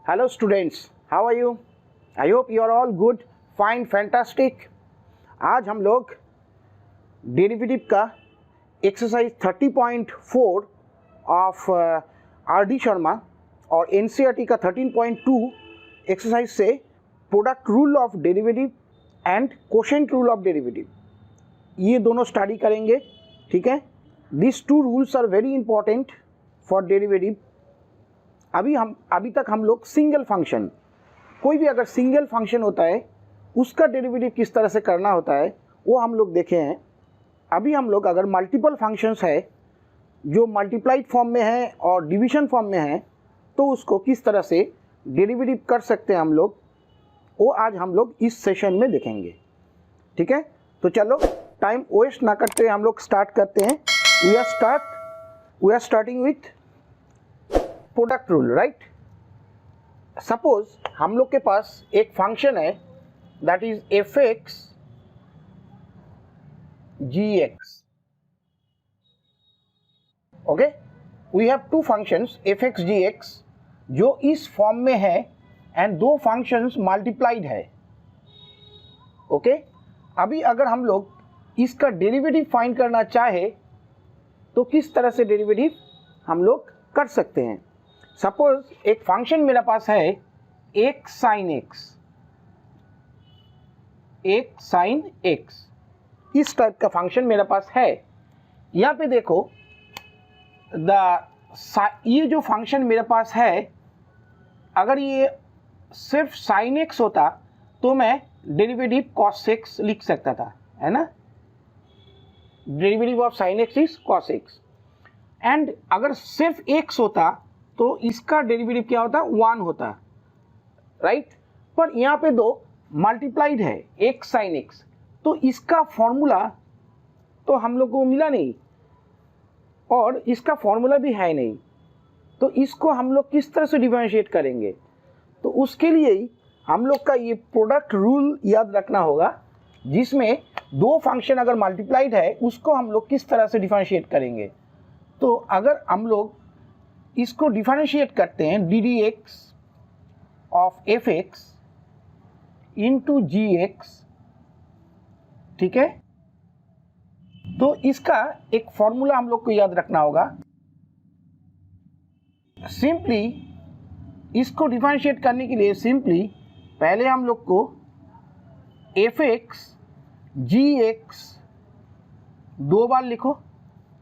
Hello students, how are you? I hope you are all good, fine, fantastic. आज हम लोग derivative का exercise 30.4 of RD. Sharma और NCERT का 13.2 एक्सरसाइज से product rule of derivative and quotient rule of derivative ये दोनों study करेंगे. ठीक है, this two rules are very important for derivative. अभी तक हम लोग सिंगल फंक्शन, कोई भी अगर सिंगल फंक्शन होता है उसका डेरिवेटिव किस तरह से करना होता है वो हम लोग देखे हैं. अभी हम लोग अगर मल्टीपल फंक्शंस है जो मल्टीप्लाइड फॉर्म में है और डिवीजन फॉर्म में है तो उसको किस तरह से डेरिवेटिव कर सकते हैं हम लोग, वो आज हम लोग इस सेशन में देखेंगे. ठीक है, तो चलो टाइम वेस्ट ना करते हुए हम लोग स्टार्ट करते हैं. We are starting with product rule, right. Suppose हम लोग के पास एक फंक्शन है that is f(x) gx. Okay, we have two functions f(x) gx जो इस फॉर्म में है एंड दो फंक्शंस मल्टीप्लाइड है. ओके, अभी अगर हम लोग इसका डेरिवेटिव फाइंड करना चाहे तो किस तरह से डेरिवेटिव हम लोग कर सकते हैं. सपोज एक फंक्शन मेरे पास है एक साइन x, इस टाइप का फंक्शन मेरे पास है. यहाँ पे देखो ये जो फंक्शन मेरे पास है, अगर ये सिर्फ साइन x होता तो मैं डेरिवेटिव cos x लिख सकता था, है ना. Derivative of sine x is cos x. And अगर सिर्फ x होता तो इसका डेरिवेटिव क्या होता, 1 होता, राइट. पर यहाँ पे दो मल्टीप्लाइड है एक साइन x, तो इसका फॉर्मूला तो हम लोग को मिला नहीं और इसका फॉर्मूला भी है नहीं, तो इसको हम लोग किस तरह से डिफरेंशिएट करेंगे. तो उसके लिए ही हम लोग का ये प्रोडक्ट रूल याद रखना होगा, जिसमें दो फंक्शन अगर मल्टीप्लाइड है उसको हम लोग किस तरह से डिफरेंशिएट करेंगे. तो अगर हम लोग इसको डिफरेंशिएट करते हैं D D x of F x into G x, ठीक है, तो इसका एक फॉर्मूला हम लोग को याद रखना होगा. सिंपली इसको डिफरेंशिएट करने के लिए सिंपली पहले हम लोग को एफ एक्स जी एक्स दो बार लिखो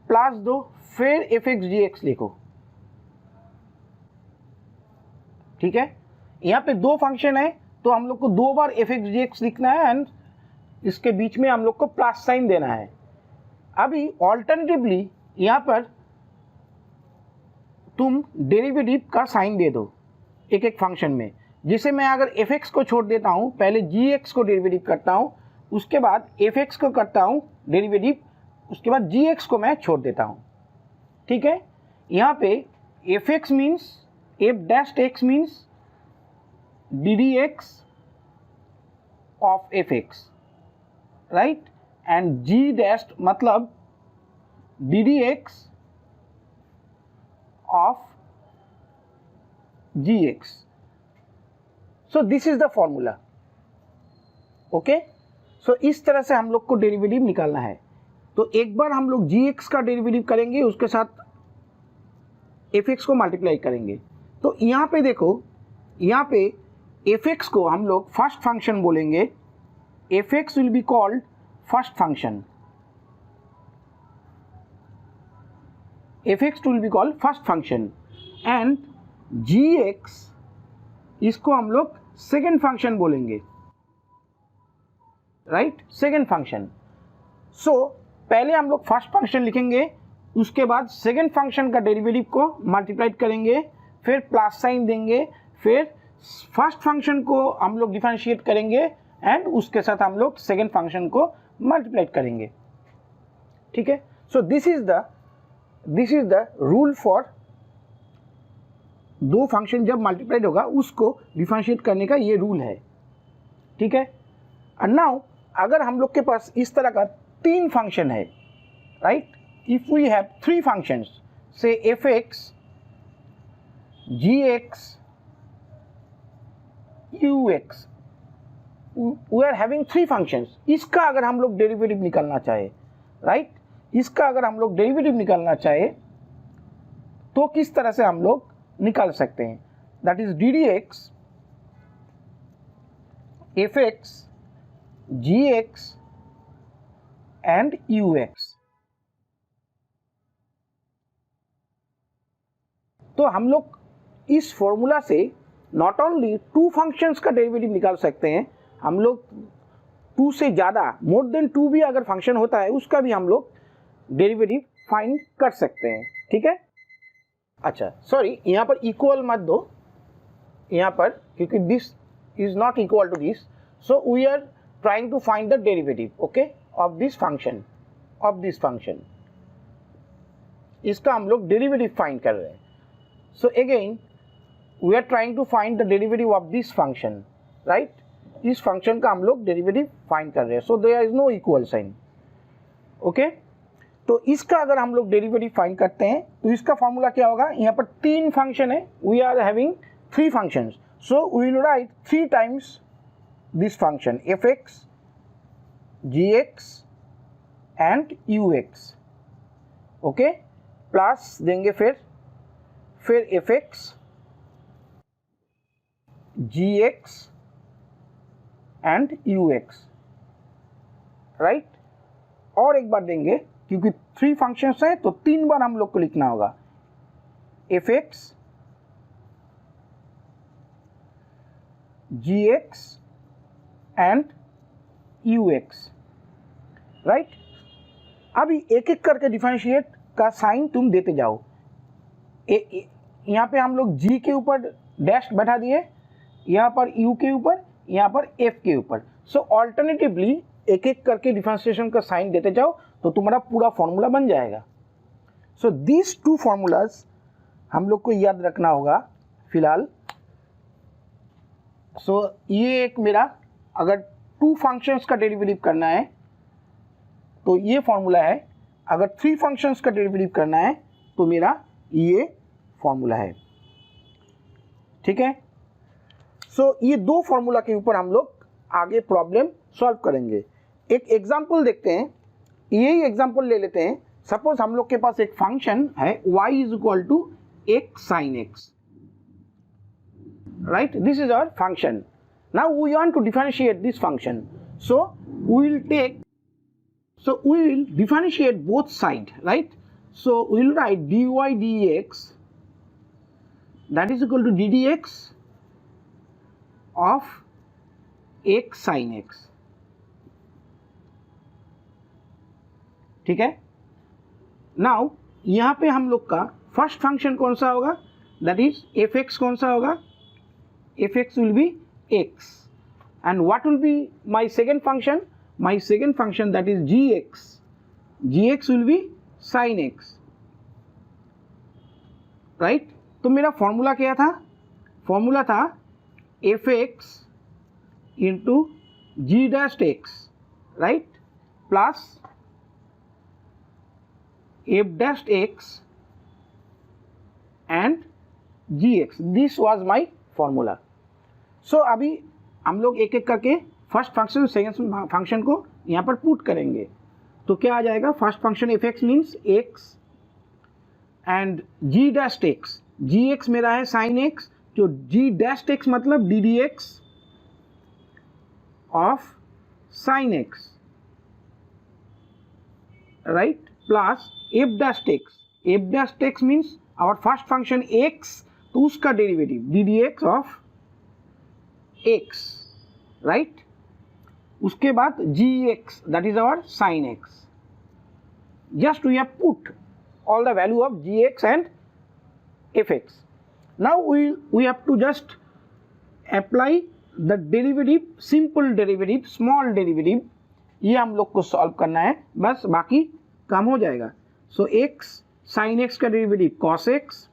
प्लस दो, फिर एफ एक्स जी एक्स लिखो. ठीक है, यहाँ पे दो फंक्शन है तो हम लोग को दो बार एफ एक्स जी एक्स लिखना है एंड इसके बीच में हम लोग को प्लस साइन देना है. अभी ऑल्टरनेटिवली यहाँ पर तुम डेरिवेटिव का साइन दे दो एक एक फंक्शन में. जिसे मैं अगर एफ एक्स को छोड़ देता हूँ, पहले जी एक्स को डेरिवेटिव करता हूँ, उसके बाद एफ एक्स को करता हूँ डेरिवेटिव, उसके बाद जी एक्स को मैं छोड़ देता हूँ. ठीक है, यहाँ पे f x means f dash x means d D x of F x, right, and g dash मतलब d D x of g x. So this is the formula. Okay, so इस तरह से हम लोग को डेरिवेटिव निकालना है. तो एक बार हम लोग जी एक्स का डेरिवेटिव करेंगे, उसके साथ एफ एक्स को मल्टीप्लाई करेंगे. तो यहाँ पे देखो, यहाँ पे एफ एक्स को हम लोग फर्स्ट फंक्शन बोलेंगे. F x will be called first function. F x will be called first function and ji X इसको हम लोग सेकेंड फंक्शन बोलेंगे, राइट, सेकेंड फंक्शन. सो पहले हम लोग फर्स्ट फंक्शन लिखेंगे, उसके बाद सेकेंड फंक्शन का डेरिवेटिव को मल्टीप्लाई करेंगे, फिर प्लस साइन देंगे, फिर फर्स्ट फंक्शन को हम लोग डिफरेंशिएट करेंगे एंड उसके साथ हम लोग सेकेंड फंक्शन को मल्टीप्लाई करेंगे. ठीक है, so this is the rule for दो फंक्शन जब मल्टीप्लाइड होगा उसको डिफरेंशिएट करने का ये रूल है. ठीक है, एंड नाउ अगर हम लोग के पास इस तरह का तीन फंक्शन है, right, if we have three functions से f x ji x u x, we are having three functions. इसका अगर हम लोग डेरिवेटिव निकालना चाहे, राइट, इसका अगर हम लोग डेरिवेटिव निकालना चाहे तो किस तरह से हम लोग निकाल सकते हैं? That is D D X F x ji x and you X. तो हम लोग इस फॉर्मूला से नॉट ओनली टू फंक्शंस का डेरिवेटिव निकाल सकते हैं, हम लोग टू से ज़्यादा, मोर देन टू भी अगर फंक्शन होता है उसका भी हम लोग डेरिवेटिव फाइंड कर सकते हैं। ठीक है, अच्छा सॉरी, यहाँ पर इक्वल मत दो यहाँ पर, क्योंकि this is not equal to this, so we are trying to find the derivative, okay, of this function, इसका हम लोग डेरिवेटिव फाइंड कर रहे हैं। So again we are trying to find the derivative of this function, right, इस function का हम लोग डेरिवेटिव फाइंड कर रहे हैं। So there is no equal sign, okay. तो इसका अगर हम लोग डेरिवेटिव फाइंड करते हैं तो इसका फॉर्मूला क्या होगा? यहाँ पर तीन फंक्शन है, we are having three functions, so we will write three times this function F x ji x and you X, okay, plus देंगे फिर F x ji x and you X, right, और एक बार देंगे क्योंकि three functions हैं तो तीन बार हम लोग को लिखना होगा F x ji x and you X, right. अभी एक एक करके डिफरेंशिएट का साइन तुम देते जाओ। यहाँ पे हम लोग जी के ऊपर डैश बैठा दिए, यहाँ पर यू के ऊपर, यहाँ पर एफ के ऊपर। सो ऑल्टरनेटिवली एक एक करके डिफरेंशिएशन का साइन देते जाओ तो तुम्हारा पूरा फॉर्मूला बन जाएगा। सो दीज टू फॉर्मूलाज हम लोग को याद रखना होगा फिलहाल। सो ये एक मेरा, अगर टू फंक्शंस का डेरिवेटिव करना है तो ये फॉर्मूला है, अगर थ्री फंक्शंस का डेरिवेटिव करना है तो मेरा ये फॉर्मूला है। ठीक है, सो ये दो फॉर्मूला के ऊपर हम लोग आगे प्रॉब्लम सॉल्व करेंगे। एक एग्जांपल देखते हैं, यही एग्जांपल ले लेते हैं। सपोज हम लोग के पास एक फंक्शन है y is equal to x sin x, right, this is our function. Now we want to differentiate this function, so we will differentiate both side, right. So we will write dy dx that is equal to ddx of x sin x, ठीक है। Now यहाँ पे हम लोग का first function कौन सा होगा? That is f x. कौन सा होगा? F x will be x, and what will be my second function? My second function that is g x, ji x will be sine x, right. तो मेरा formula क्या था? Formula था f x into g dash x, right, plus f dash x and gx. This was my formula. So अभी हम लोग एक एक करके फर्स्ट फंक्शन सेकेंड फंक्शन को यहाँ पर पुट करेंगे तो क्या आ जाएगा? First function F x means x and g dash x, ji x मेरा है साइन एक्स, जो जी डैश एक्स मतलब d D x of sine x, right, plus f dash x. F dash x means our first function x, तो उसका derivative d D x of x, right. उसके बाद g x that is our sine x. Just we have put all the value of gx and fx. Now we have to just apply the derivative, simple derivative, small derivative, ये हम लोग को solve करना है, बस बाकी काम हो जाएगा। सो x sin x का derivative cos x,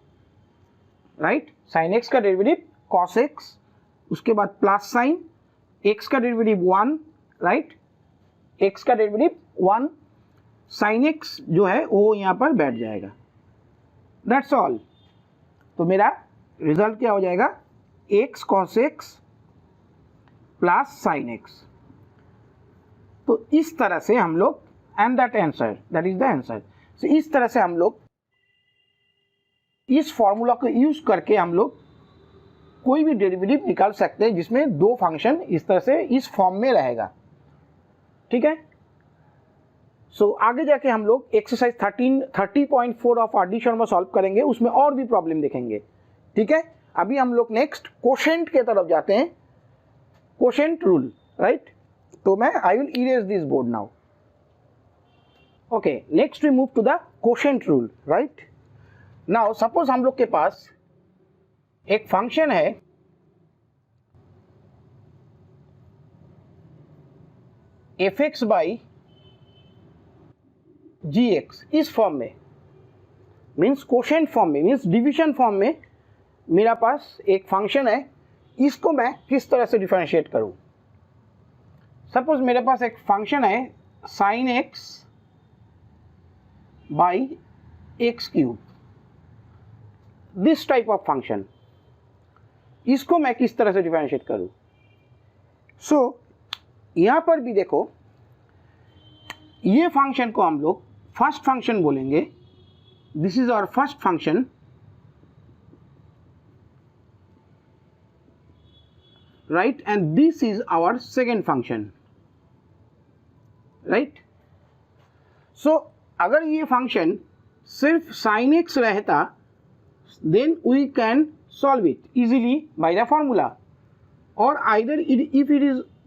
right, sin x का डेरिवेटिव cos x, उसके बाद प्लस साइन x का डेरिवेटिव 1, राइट, x का डेरिवेटिव 1, साइन एक्स जो है वो यहाँ पर बैठ जाएगा। That's all. तो मेरा रिजल्ट क्या हो जाएगा? X cos x plus sine x. तो इस तरह से हम लोग, and that answer, that is the answer. तो इस तरह से हम लोग इस फॉर्मूला को यूज करके हम लोग कोई भी डेरिवेटिव निकाल सकते हैं जिसमें दो फंक्शन इस तरह से इस फॉर्म में रहेगा। ठीक है। सो आगे जाके हम लोग exercise 30.4 of R D Sharma solve करेंगे, उसमें और भी प्रॉब्लम देखेंगे। ठीक है। अभी हम लोग नेक्स्ट कोशेंट के तरफ जाते हैं, कोशेंट रूल, राइट। तो मैं I will erase this board now. Okay, next we move to the quotient rule, right. Now suppose हम लोग के पास एक फंक्शन है f x by g x, इस फॉर्म में, मीन्स कोशेंट फॉर्म में, मीन्स डिवीजन फॉर्म में मेरा पास एक फंक्शन है। इसको मैं किस तरह से डिफरेंशिएट करूं? सपोज मेरे पास एक फंक्शन है sine x by x cube, this type of function, इसको मैं किस तरह से डिफरेंशिएट करूं? सो यहां पर भी देखो, ये फंक्शन को हम लोग फर्स्ट फंक्शन बोलेंगे। This is our first function, right, and this is our second function, right. So अगर ये फंक्शन सिर्फ साइन एक्स रहता, then we can solve it easily by the formula, or either if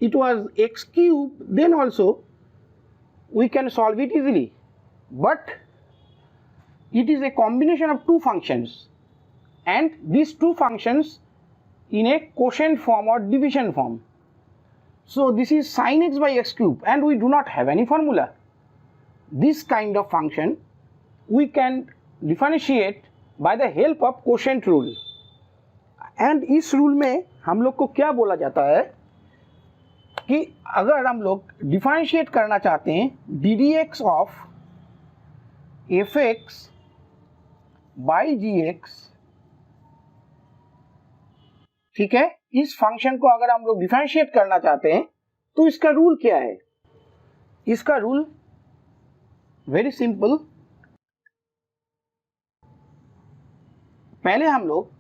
it was x cube, then also we can solve it easily. But it is a combination of two functions, and these two functions in a quotient form or division form. So this is sin x by x cube, and we do not have any formula. This kind of function we can differentiate by the help of quotient rule. And इस rule में हम लोग को क्या बोला जाता है कि अगर हम लोग डिफरेंशिएट करना चाहते हैं D D x of F x by g x, ठीक है, इस फंक्शन को अगर हम लोग डिफरेंशिएट करना चाहते हैं तो इसका रूल क्या है? इसका रूल वेरी सिंपल। पहले हम लोग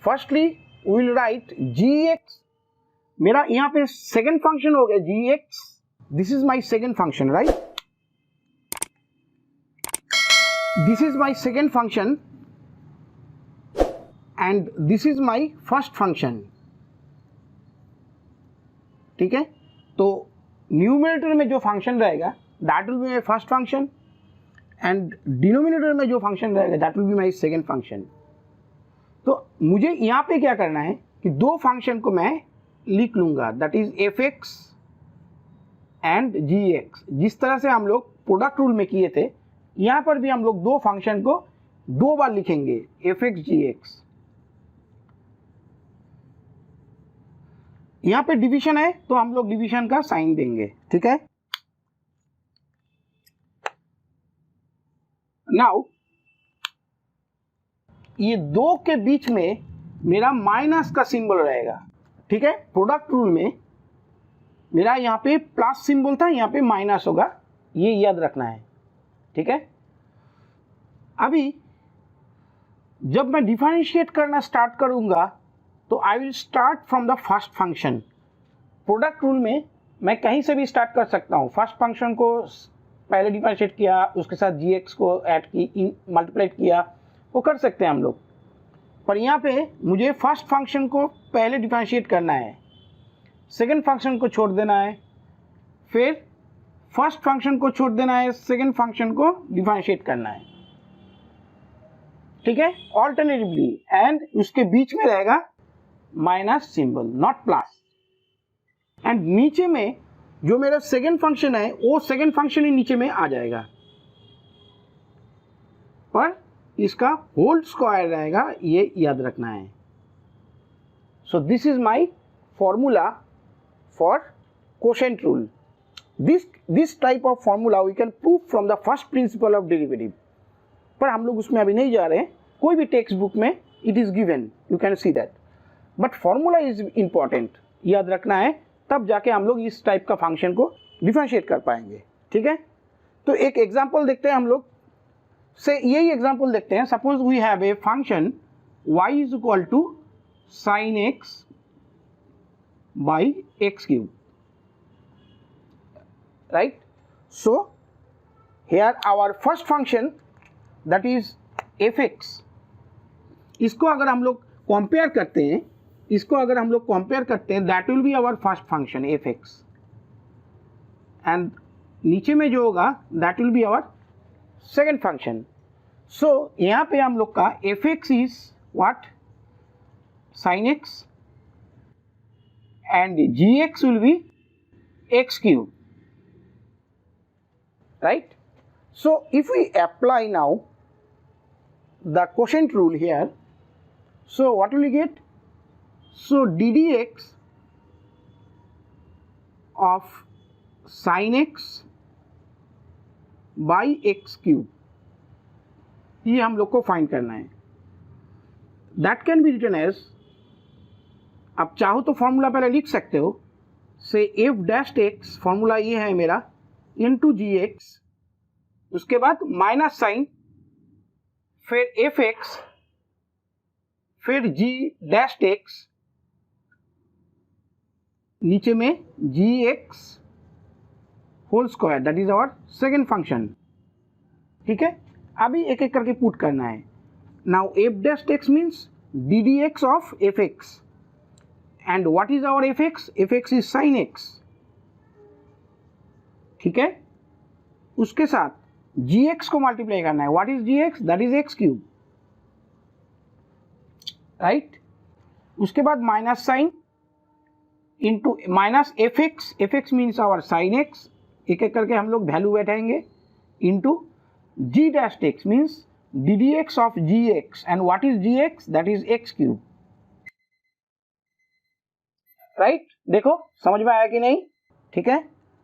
firstly will write g x, मेरा यहां पे सेकेंड फंक्शन हो गया g x, this is my second function, right, this is my second function and this is my first function. ठीक है। तो न्यूमरेटर में जो फंक्शन रहेगा that will be my first function, and denominator में जो फंक्शन रहेगा that will be my second function. तो मुझे यहाँ पे क्या करना है कि दो फंक्शन को मैं लिख लूंगा, that is f x and ji x. जिस तरह से हम लोग प्रोडक्ट रूल में किए थे, यहाँ पर भी हम लोग दो फंक्शन को दो बार लिखेंगे, एफ एक्स जी एक्स। यहाँ पे डिवीजन है तो हम लोग डिवीजन का साइन देंगे। ठीक है। नाउ ये दो के बीच में मेरा माइनस का सिंबल रहेगा। ठीक है। प्रोडक्ट रूल में मेरा यहाँ पे प्लस सिंबल था, यहाँ पे माइनस होगा, ये याद रखना है। ठीक है। अभी जब मैं डिफरेंशिएट करना स्टार्ट करूंगा तो I will start from the first function. Product rule में मैं कहीं से भी स्टार्ट कर सकता हूँ। फर्स्ट फंक्शन को पहले डिफरेंशिएट किया, उसके साथ जी एक्स को ऐड की, मल्टीप्लाइड किया, वो कर सकते हैं हम लोग। पर यहाँ पे मुझे फर्स्ट फंक्शन को पहले डिफरेंशिएट करना है, सेकंड फंक्शन को छोड़ देना है, फिर फर्स्ट फंक्शन को छोड़ देना है, सेकंड फंक्शन को डिफरेंशिएट करना है। ठीक है। ऑल्टरनेटिवली, एंड उसके बीच में रहेगा minus symbol, not plus. And नीचे में जो मेरा सेकंड फंक्शन है वो सेकंड फंक्शन ही नीचे में आ जाएगा, पर इसका होल स्क्वायर रहेगा, ये याद रखना है। So this is my formula for quotient rule. This type of formula we can prove from the first principle of derivative, पर हम लोग उसमें अभी नहीं जा रहे हैं। कोई भी टेक्स्ट बुक में it is given, you can see that, but formula is important, याद रखना है। तब जाके हम लोग इस टाइप का फंक्शन को डिफरेंशिएट कर पाएंगे। ठीक है, तो एक एग्जांपल देखते हैं हम लोग से, यही एग्जांपल देखते हैं। Suppose we have a function y is equal to sine x by x cube, right. So here our first function that is fx, इसको अगर हम लोग कंपेयर करते हैं, that will be our first function fx, and नीचे में जो होगा that will be our second function. So यहाँ पे हम लोग का fx is what, sin x, and gx will be x cube, right? So if we apply now the quotient rule here, so what will we get? So ddx of sin x by x cube, ये हम लोग को find करना है। That can be written as, आप चाहो तो formula पहले लिख सकते हो, से एफ डैश एक्स, फॉर्मूला ये है मेरा, इनटू जी एक्स, उसके बाद माइनस साइन, फिर एफ एक्स, फिर जी डैश एक्स, नीचे में g x whole square, that is our second function. ठीक है, अभी एक एक करके पुट करना है। Now f dash x means d D x of F x, and what is our f x? F x is sine x. ठीक है, उसके साथ जी एक्स को मल्टीप्लाई करना है। What is g x? That is x cube, right. उसके बाद minus sine into minus f x, F x means our sine x, एक एक करके हम लोग वैल्यू बैठाएंगे, into g dash x means d D x of g x, and what is g x? That is x cube, right. देखो समझ में आया कि नहीं? ठीक है,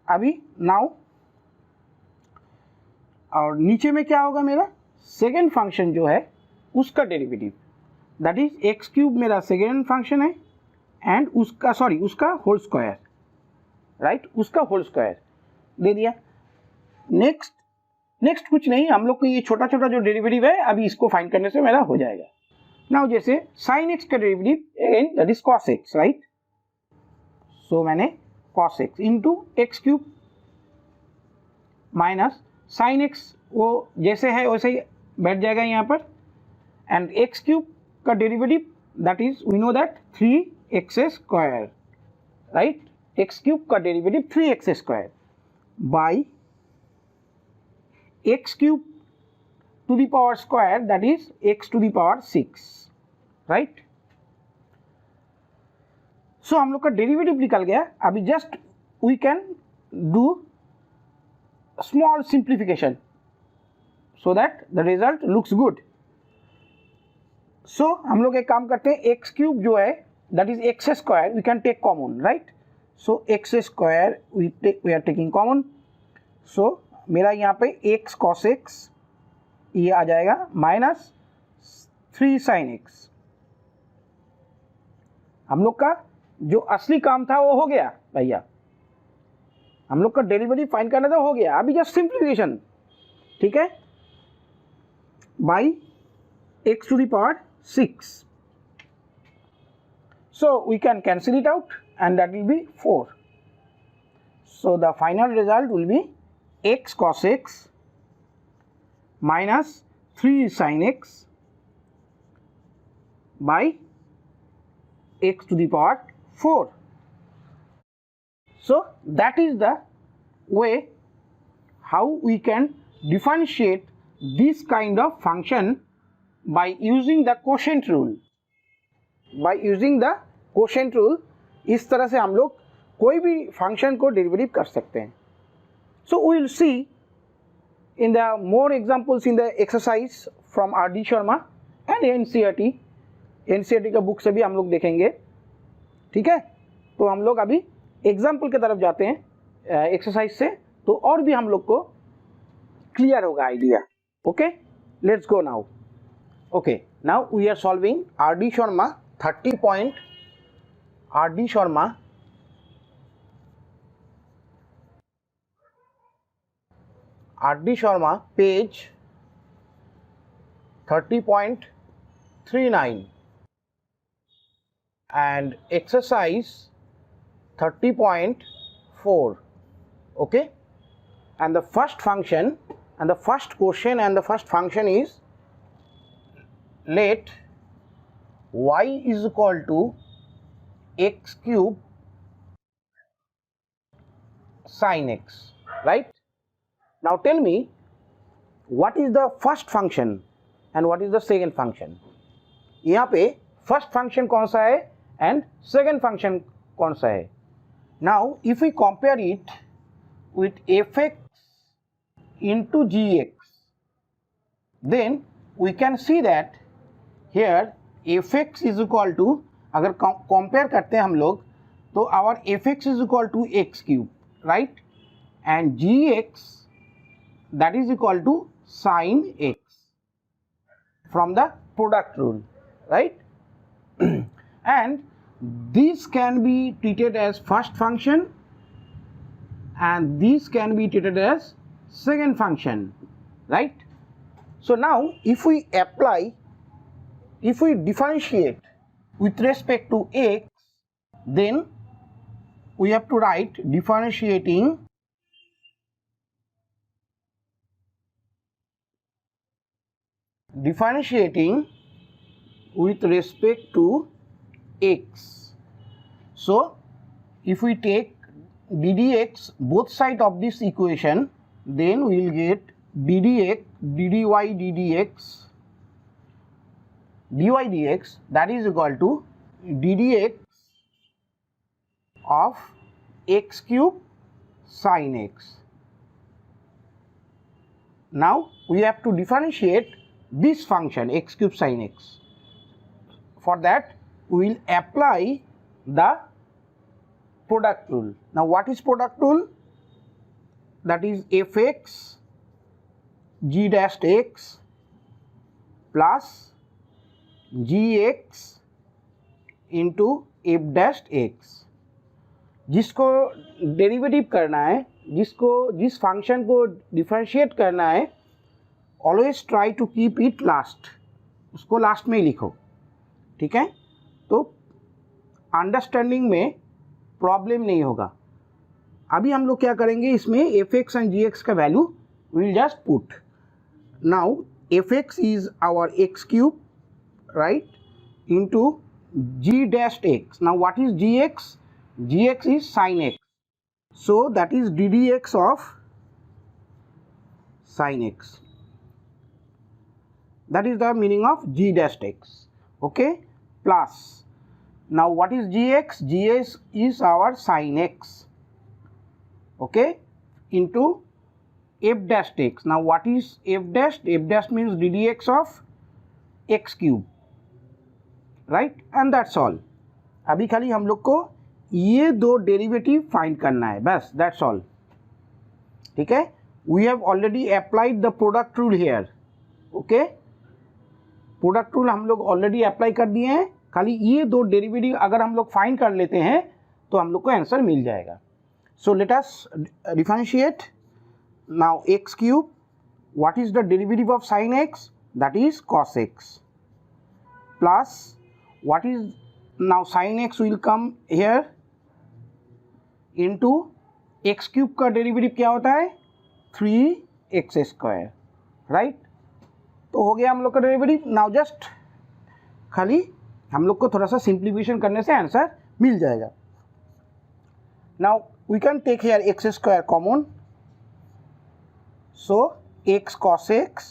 अभी नाउ, और नीचे में क्या होगा मेरा सेकेंड फंक्शन जो है उसका derivative, that is x cube मेरा सेकेंड फंक्शन है, एंड उसका उसका होल स्क्वायर, राइट, उसका होल स्क्वायर दे दिया। नेक्स्ट कुछ नहीं, हम लोग को ये छोटा छोटा जो डेरिवेटिव है अभी इसको फाइंड करने से मेरा हो जाएगा। नाउ जैसे साइन एक्स का derivative again that is cos x, right. So मैंने cos x into x cube minus sine x, वो जैसे है वैसे ही बैठ जाएगा यहाँ पर, एंड एक्स क्यूब का derivative that is we know that 3x square, right. X cube का derivative 3x square by x cube to the power square that is x to the power 6, right. So हम लोग का derivative निकल गया। अभी just we can do small simplification so that the result looks good. So हम लोग एक काम करते हैं, एक्स क्यूब जो है that is x square, we can take common, right. So x square we are taking common, so मेरा यहाँ पे एक्स कॉस एक्स ये आ जाएगा माइनस 3 साइन एक्स। हम लोग का जो असली काम था वो हो गया भैया, हम लोग का डेरिवेटिव फाइंड करना तो हो गया। अभी जस्ट सिंप्लीफिकेशन, ठीक है, by x to the power 6, so we can cancel it out and that will be 4. So the final result will be x cos x minus 3 sin x by x to the power 4. So that is the way how we can differentiate this kind of function by using the quotient rule. By using the quotient rule, इस तरह से हम लोग कोई भी function को derivative कर सकते हैं। So we will see in the more examples in the exercise from R.D. Sharma and NCERT का बुक से भी हम लोग देखेंगे। ठीक है, तो हम लोग अभी एग्जाम्पल की तरफ जाते हैं एक्सरसाइज से, तो और भी हम लोग को क्लियर होगा idea. Okay, let's go now. Okay, now we are solving R.D. Sharma 30 point R.D. Sharma R.D. Sharma, page 30.39 and exercise 30.4. okay, and the first function and the first question and the first function is, let y is equal to x cube sin x, right? Now tell me, what is the first function and what is the second function? यहाँ पे first function कौन सा है and second function कौन सा है? Now if we compare it with fx into gx, then we can see that here fx is equal to, अगर compare करते हैं हम लोग तो our fx is equal to x cube, right? And gx, that is equal to sin x from the product rule, right? And this can be treated as first function and this can be treated as second function, right? So now if we differentiate with respect to x, then we have to write differentiating with respect to x. So if we take ddx both sides of this equation, then we will get ddx dy dx, that is equal to ddx of x cube sin x. Now we have to differentiate this function x cube sin x. For that we will apply the product rule. Now what is product rule? That is fx g dash x plus gx into f dash x. जिसको derivative करना है, जिस function को differentiate करना है, always try to keep it last, उसको last में ही लिखो, ठीक है? तो अंडरस्टैंडिंग में प्रॉब्लम नहीं होगा. अभी हम लोग क्या करेंगे, इसमें f x and ji x का value will just put. Now f x is our x cube, right, into g dash x. Now what is g x? gx is sin x, so that is ddx of sin x. That is the meaning of g dash x, okay, plus now what is gx? gx is our sin x, okay, into f dash x. Now what is f dash? f dash means ddx of x cube, right? And that's all. अभी खाली हम लोग को ये दो derivative find करना है, बस, दैट्स ऑल, ठीक है? We have already applied the product rule here, okay? Product rule हम लोग ऑलरेडी अप्लाई कर दिए हैं, खाली ये दो डेरिवेटिव अगर हम लोग फाइंड कर लेते हैं तो हम लोग को आंसर मिल जाएगा. सो let us differentiate. Now x cube, what is the derivative of sine x? That is cos x, plus what is, now sin x will come here into x cube का डेरिवेटिव क्या होता है? 3x square, right? तो हो गया हम लोग का डेरिवेटिव. नाउ जस्ट खाली हम लोग को थोड़ा सा सिंप्लीफिकेशन करने से आंसर मिल जाएगा. Now we can take here x square common, so x cos x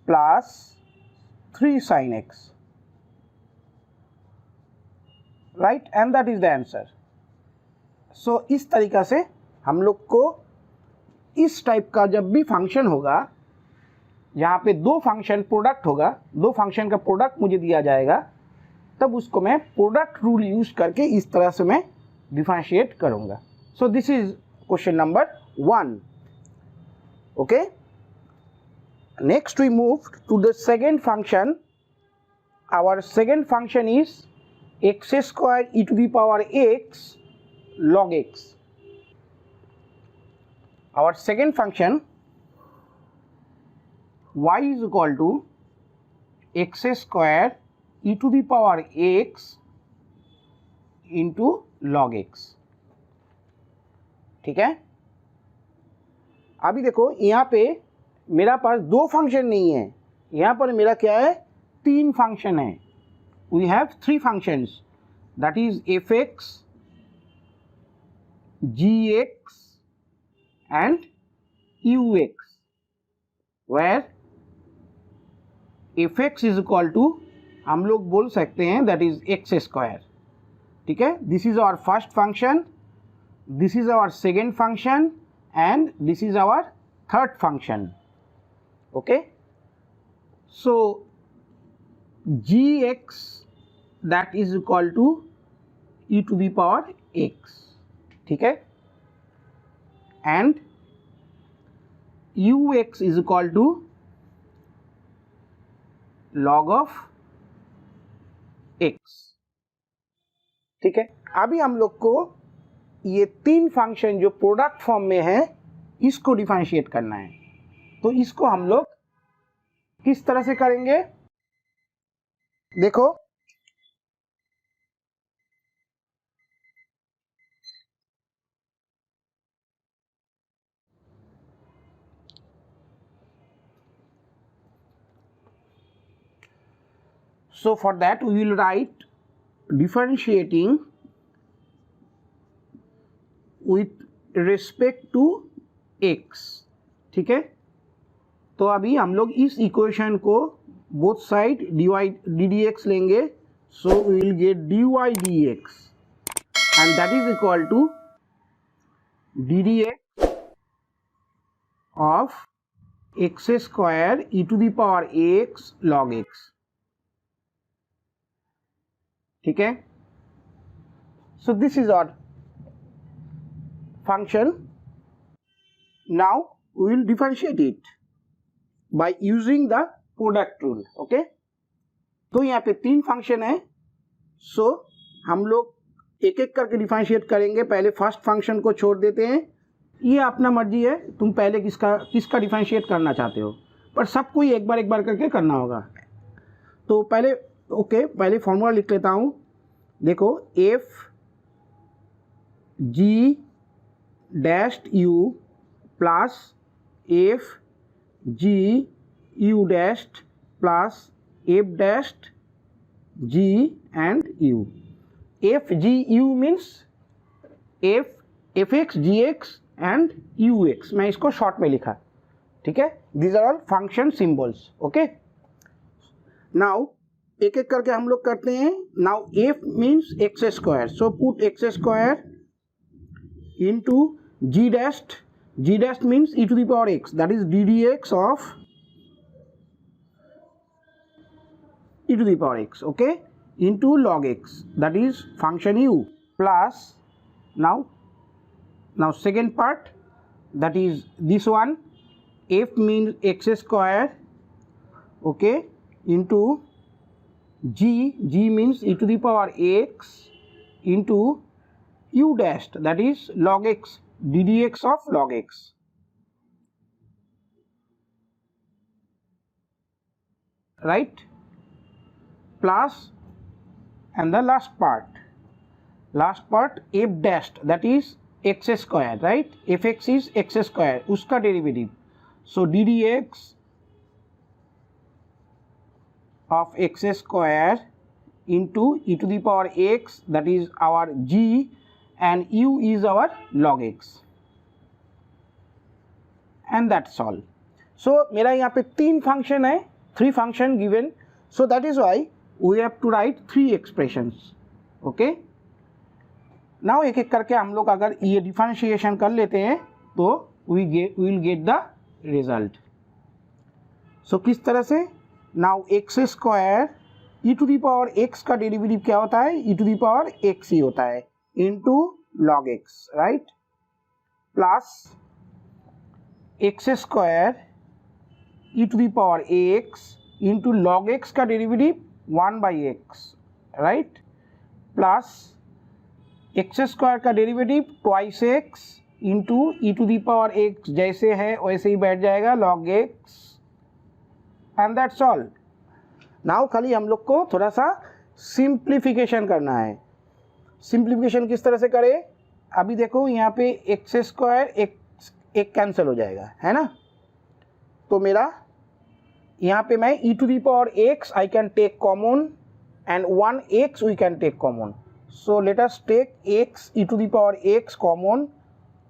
plus 3 sin x, right, and that is the answer. So इस तरीक़ा से हम लोग को इस टाइप का जब भी फंक्शन होगा, यहाँ पे दो फंक्शन प्रोडक्ट होगा, दो फंक्शन का प्रोडक्ट मुझे दिया जाएगा, तब उसको मैं प्रोडक्ट रूल यूज करके इस तरह से मैं डिफरेंशिएट करूँगा. So this is question number 1. Okay, next we move to the second function. Our second function is x square e to the power x log x. our second function y is equal to x square e to the power x into log x। ठीक है, अभी देखो यहाँ पे मेरा पास दो function नहीं है, यहाँ पर मेरा क्या है, तीन फंक्शन है। We have three functions, that is f x, ji x and you x, where f x is equal to हम लोग बोल सकते हैं दैट इज एक्स स्क्वायर। ठीक है, this is our first function, this is our second function and this is our third function। okay, so gx that is equal to e to the power x। ठीक है, and ux is equal to log of x। ठीक है, अभी हम लोग को ये तीन फंक्शन जो प्रोडक्ट फॉर्म में है इसको डिफरेंशिएट करना है। तो इसको हम लोग किस तरह से करेंगे, देखो so for that we will write differentiating with respect to x। ठीक है, तो अभी हम लोग इस इक्वेशन को both side d D x लेंगे, so we will get d y d x and that is equal to d D x of x square e to the power x log x. ठीक है, so this is our function। now we will differentiate it by using the product rule। okay, तो यहाँ पे तीन function है, सो हम लोग एक एक करके डिफरेंशिएट करेंगे। पहले फर्स्ट फंक्शन को छोड़ देते हैं, ये अपना मर्जी है, तुम पहले किसका डिफरेंशिएट करना चाहते हो, पर सबको ही एक बार करके करना होगा। तो पहले पहले फॉर्मूला लिख लेता हूँ। देखो f g dashed u plus f g u dashed plus f dashed g and u। F g u means f x ji x and you x, मैं इसको शॉर्ट में लिखा। ठीक है, these are all function symbols. Okay, now एक एक करके हम लोग करते हैं। Now f means x square, so put x square into g dashed means e to the power x, that is ddx of e to the power x, okay, into log x, that is function u, plus now second part, that is this one, f means x square, okay, into g means e to the power x into u dashed, that is log x, ddx of log x, right, plus and the last part f dashed, that is x square, right, fx is x square, uska derivative, so ddx of x square into e to the power x, that is our g, and u is our log x, and that's all। so मेरा यहाँ पे तीन function है, three function given, so that is why we have to write three expressions। okay, now एक एक करके हम लोग अगर ये डिफरेंशिएशन कर लेते हैं तो we will get the result। so किस तरह से, now x square e to the power x का डेरिवेटिव क्या होता है, e to the power x ही होता है, into log x, right, plus x square e to the power x into log x का derivative 1 by x, right, plus x square का derivative twice x into e to the power x जैसे है वैसे ही बैठ जाएगा log x and that's all. Now खाली हम लोग को थोड़ा सा सिंप्लीफिकेशन करना है। सिंप्लीफिकेशन किस तरह से करें? अभी देखो यहाँ पे एक्स स्क्वायर एक कैंसिल हो जाएगा, है ना। तो मेरा यहाँ पे मैं e to the power x I can take common and 1x we can take common. So let us take x e to the power x common.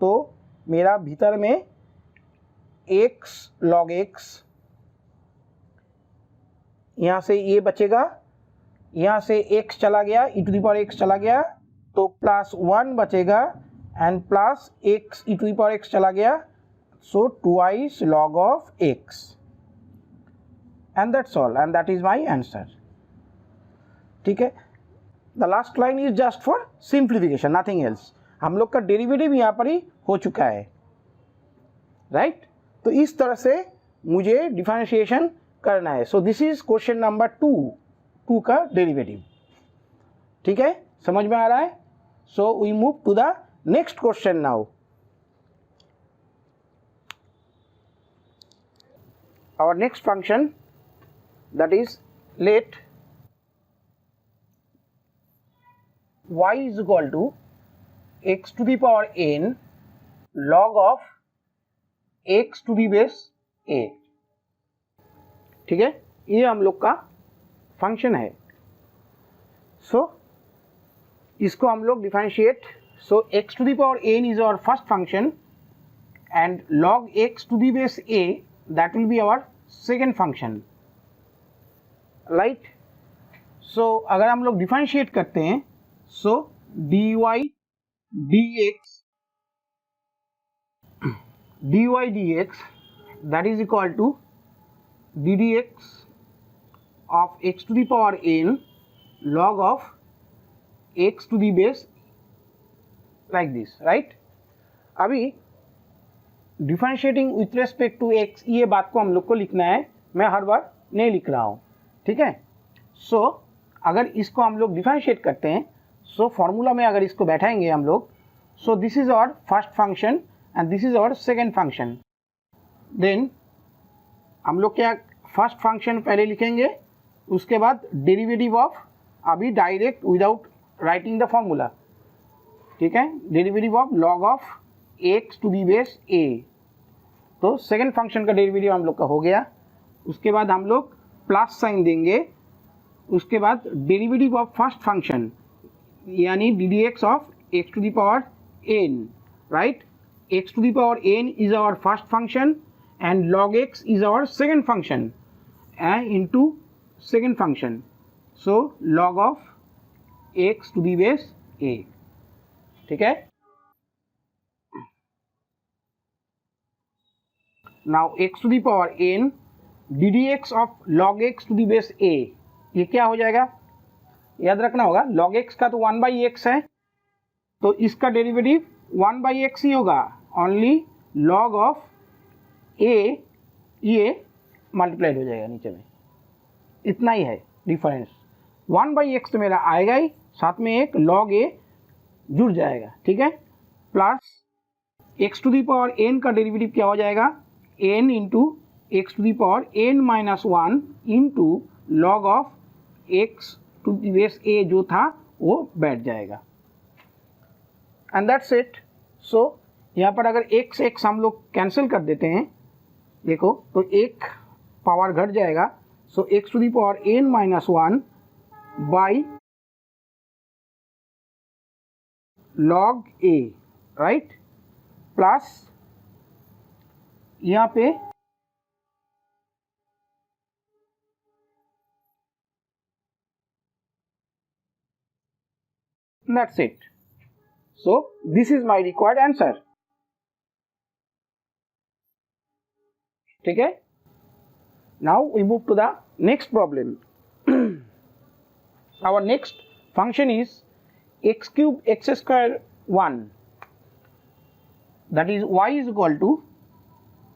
तो मेरा भीतर में x log x, यहाँ से ये बचेगा, यहाँ से x चला गया, e to the power x चला गया तो प्लस 1 बचेगा and plus x e to the power x चला गया, so twice log of x and that's all and that is my answer. ठीक है, the last line is just for simplification, nothing else. हम लोग का derivative यहाँ पर ही हो चुका है, राइट। तो इस तरह से मुझे डिफरेंशिएशन करना है। So this is question number 2 का डेरिवेटिव। ठीक है, समझ में आ रहा है? So we move to the next question now. Our next function, that is let y is equal to x to the power n log of x to the base a। ठीक है, ये हम लोग का फंक्शन है। सो इसको हम लोग differentiate. So x to the power n is our first function and log x to the base a that will be our second function, right? So अगर हम लोग डिफरेंशिएट करते हैं, so dy dx that is equal to ddx of x to the power n log of x to the base like this, right? अभी differentiating with respect to x, ये बात को हम लोग को लिखना है, मैं हर बार नहीं लिख रहा हूँ। ठीक है, सो अगर इसको हम लोग डिफरेंशिएट करते हैं, सो फॉर्मूला में अगर इसको बैठाएंगे हम लोग, so this is our first function and this is our second function. Then हम लोग क्या, फर्स्ट फंक्शन पहले लिखेंगे, उसके बाद डेरिवेटिव ऑफ, अभी direct without writing the formula, ठीक है, derivative of log of x to the base a. तो सेकेंड फंक्शन का डेरिवेटिव हम लोग का हो गया। उसके बाद हम लोग प्लस साइन देंगे, उसके बाद डेरिवेटिव ऑफ फर्स्ट फंक्शन यानी d D x of x to the power n, right. X to the power n is our first function and log x is our second function into second function, so log of x to the base a. ठीक है, now x to the power n ddx of log x to the base a, ये क्या हो जाएगा, याद रखना होगा, log x का तो 1/x है, तो इसका डेरिवेटिव 1/x ही होगा, ओनली log ऑफ a ये मल्टीप्लाइड हो जाएगा नीचे में, इतना ही है डिफरेंस। 1/x तो मेरा आएगा ही, साथ में एक log a जुड़ जाएगा। ठीक है, plus x to the power n का डेरिवेटिव क्या हो जाएगा, n into x to the power n minus 1 into log of x to the base a जो था वो बैठ जाएगा एंड दैट्स इट। सो यहाँ पर अगर x हम लोग कैंसिल कर देते हैं, देखो तो एक पावर घट जाएगा, so x to the power n minus 1 by log a, right, plus यहाँ पे that's it. So this is my required answer. ठीक है, now we move to the next problem. Our next function is x cube x square 1, that is y is equal to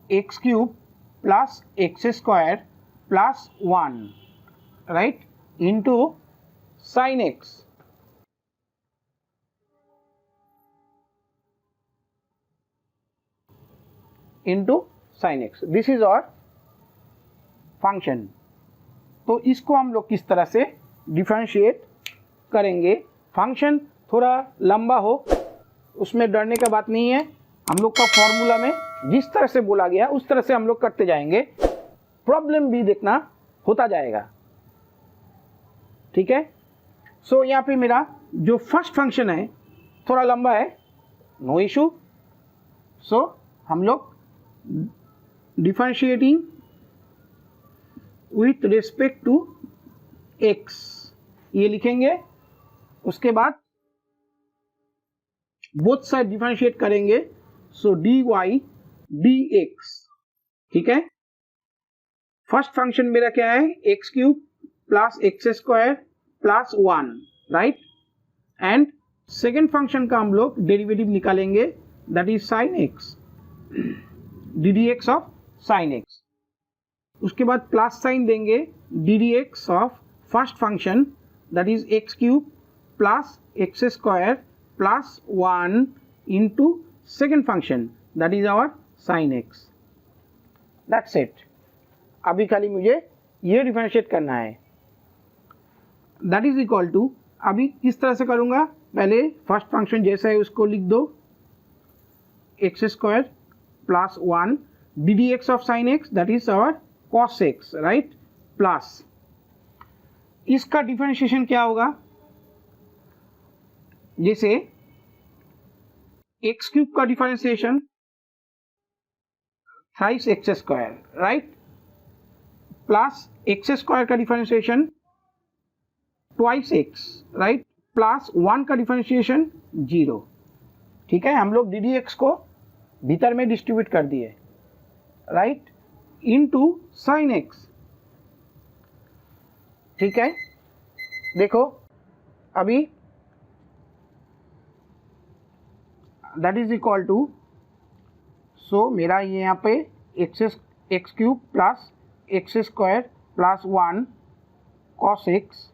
x cube plus x square plus 1, right, into sin x। Into sine x, this is our function. तो इसको हम लोग किस तरह से differentiate करेंगे, function थोड़ा लंबा हो उसमें डरने का बात नहीं है, हम लोग का फॉर्मूला में जिस तरह से बोला गया उस तरह से हम लोग करते जाएंगे, प्रॉब्लम भी देखना होता जाएगा, ठीक है। सो यहाँ पे मेरा जो फर्स्ट फंक्शन है थोड़ा लंबा है, नो इशू। सो हम लोग differentiating with respect to x ये लिखेंगे, उसके बाद बोथ साइड डिफरेंशिएट करेंगे। So d y d x, ठीक है। फर्स्ट फंक्शन मेरा क्या है, x cube plus x square plus 1, right. And second function का हम लोग डेरिवेटिव निकालेंगे, that is sine x, d D x of sine x. उसके बाद प्लस साइन देंगे d D x of first function that is x cube plus x square plus 1 into second function that is our sine x, that's it. अभी खाली मुझे ये differentiate करना है, that is equal to, अभी किस तरह से करूँगा, पहले फर्स्ट फंक्शन जैसा है उसको लिख दो, x square plus 1 d D x of sine x that is our cos x, right, plus इसका डिफरेंशिएशन क्या होगा, जैसे एक्स क्यूब का differentiation thrice x square, right, plus x square का differentiation twice x, right, plus 1 का differentiation 0, ठीक है। हम लोग डी डी एक्स को भीतर में डिस्ट्रीब्यूट कर दिए, राइट, इनटू साइन एक्स, ठीक है। देखो अभी दैट इज इक्वल टू, सो मेरा ये यहाँ पे x cube plus x square plus 1 cos x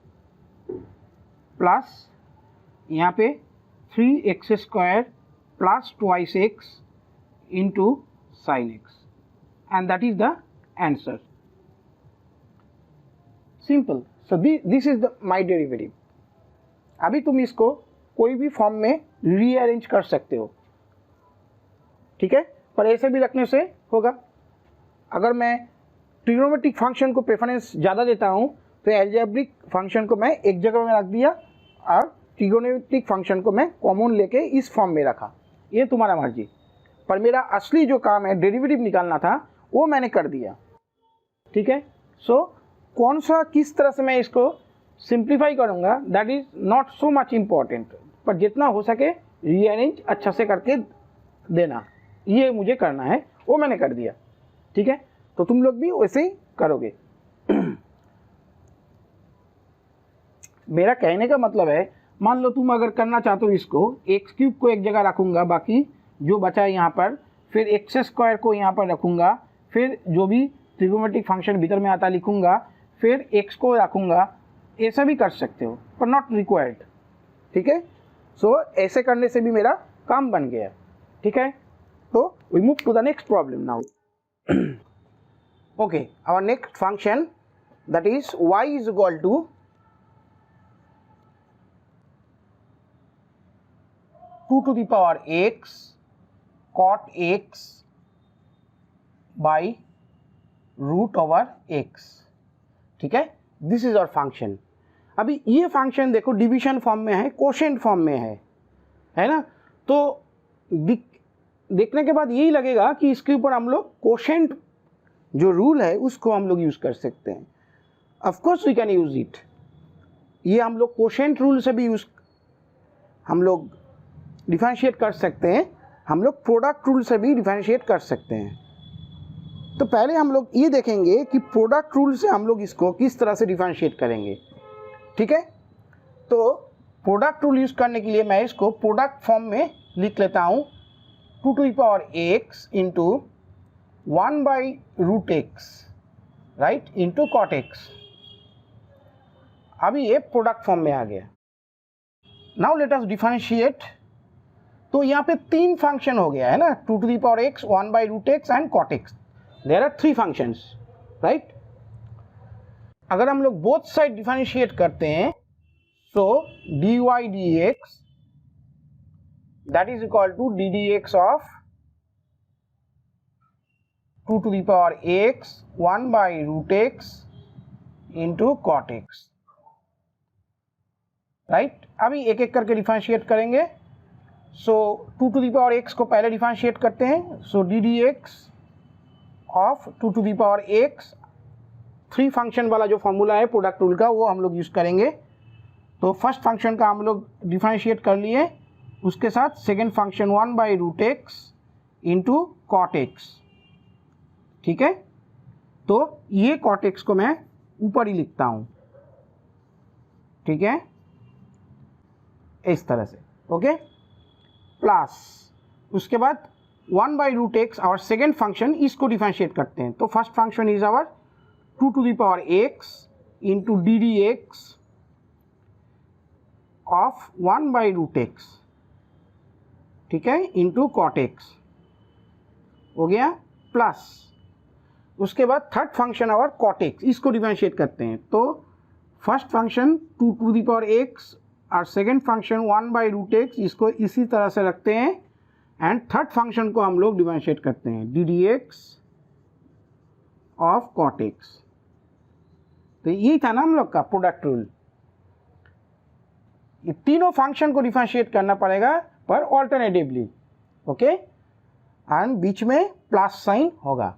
plus यहाँ पे 3x square plus twice x into sine x, and that is the answer, simple. So this is the my derivative. अभी तुम इसको कोई भी फॉर्म में रीअरेंज कर सकते हो, ठीक है, पर ऐसे भी रखने से होगा। अगर मैं ट्रिग्नोमेट्रिक फंक्शन को प्रेफरेंस ज़्यादा देता हूँ तो एल्जेब्रिक फंक्शन को मैं एक जगह में रख दिया और ट्रिग्नोमेट्रिक फंक्शन को मैं कॉमन लेके इस फॉर्म में रखा, ये तुम्हारा मर्जी। पर मेरा असली जो काम है डेरिवेटिव निकालना था वो मैंने कर दिया, ठीक है। सो कौन सा किस तरह से मैं इसको सिंप्लीफाई करूँगा that is not so much important, पर जितना हो सके रीअरेंज अच्छा से करके देना, ये मुझे करना है, वो मैंने कर दिया, ठीक है। तो तुम लोग भी वैसे ही करोगे। मेरा कहने का मतलब है, मान लो तुम अगर करना चाहते हो इसको, एक्स क्यूब को एक जगह रखूँगा, बाकी जो बचा है यहाँ पर, फिर एक्स स्क्वायर को यहाँ पर रखूँगा, फिर जो भी ट्रिग्नोमेट्रिक फंक्शन भीतर में आता लिखूँगा, फिर एक्स को रखूँगा, ऐसा भी कर सकते हो पर नॉट रिक्वायर्ड, ठीक है। सो ऐसे करने से भी मेरा काम बन गया, ठीक है। तो we move to the next problem now. Okay, our next function that is y is equal to 2 to the power x cot x by root over x, ठीक है। दिस इज आवर फंक्शन। अभी ये फंक्शन देखो division form में है, quotient form में है ना। तो देखने के बाद यही लगेगा कि इसके ऊपर हम लोग कोशेंट जो रूल है उसको हम लोग यूज़ कर सकते हैं। Of course we can use it, ये हम लोग कोशेंट रूल से भी हम लोग डिफरेंशिएट कर सकते हैं, हम लोग प्रोडक्ट रूल से भी डिफरेंशिएट कर सकते हैं। तो पहले हम लोग ये देखेंगे कि प्रोडक्ट रूल से हम लोग इसको किस तरह से डिफरेंशिएट करेंगे, ठीक है। तो प्रोडक्ट रूल यूज़ करने के लिए मैं इसको प्रोडक्ट फॉर्म में लिख लेता हूँ, 2 to the power x into 1 by root x, right, into cot x. अभी ये प्रोडक्ट फॉर्म में आ गया। नाउ लेट अस डिफरेंशिएट तो यहाँ पे 3 फंक्शन हो गया है ना, 2 to the power x, 1 by root x and cot x. There are 3 functions, right. अगर हम लोग बोथ साइड डिफरेंशिएट करते हैं, so dy dx that is equal to d dx of 2 to the power x 1 by root x into cot x, right. अभी एक एक करके differentiate करेंगे. सो 2 to the power x को पहले डिफरेंशिएट करते हैं. So d dx of 2 to the power x, 3 function वाला जो फॉर्मूला है प्रोडक्ट रूल का, वो हम लोग यूज़ करेंगे. तो फर्स्ट फंक्शन का हम लोग डिफरेंशिएट कर लिए, उसके साथ second function 1 by root x into cot x. ठीक है, तो ये कॉट एक्स को मैं ऊपर ही लिखता हूँ. ठीक है, इस तरह से. ओके, प्लस उसके बाद 1 by root x और सेकेंड फंक्शन, इसको डिफरेंशिएट करते हैं. तो first function is our 2 to the power x into d dx of 1 by root x, ठीक है, इंटू कॉट एक्स हो गया. प्लस उसके बाद third function our cot x, इसको डिफरेंशिएट करते हैं. तो first function 2 to the power x और second function 1 by root x, इसको इसी तरह से रखते हैं. एंड थर्ड फंक्शन को हम लोग डिफरेंशिएट करते हैं, d dx of cot x. तो यही था ना हम लोग का प्रोडक्ट रूल. ये तीनों फंक्शन को डिफरेंशिएट करना पड़ेगा पर ऑल्टरनेटिवली. ओके, एंड बीच में प्लस साइन होगा.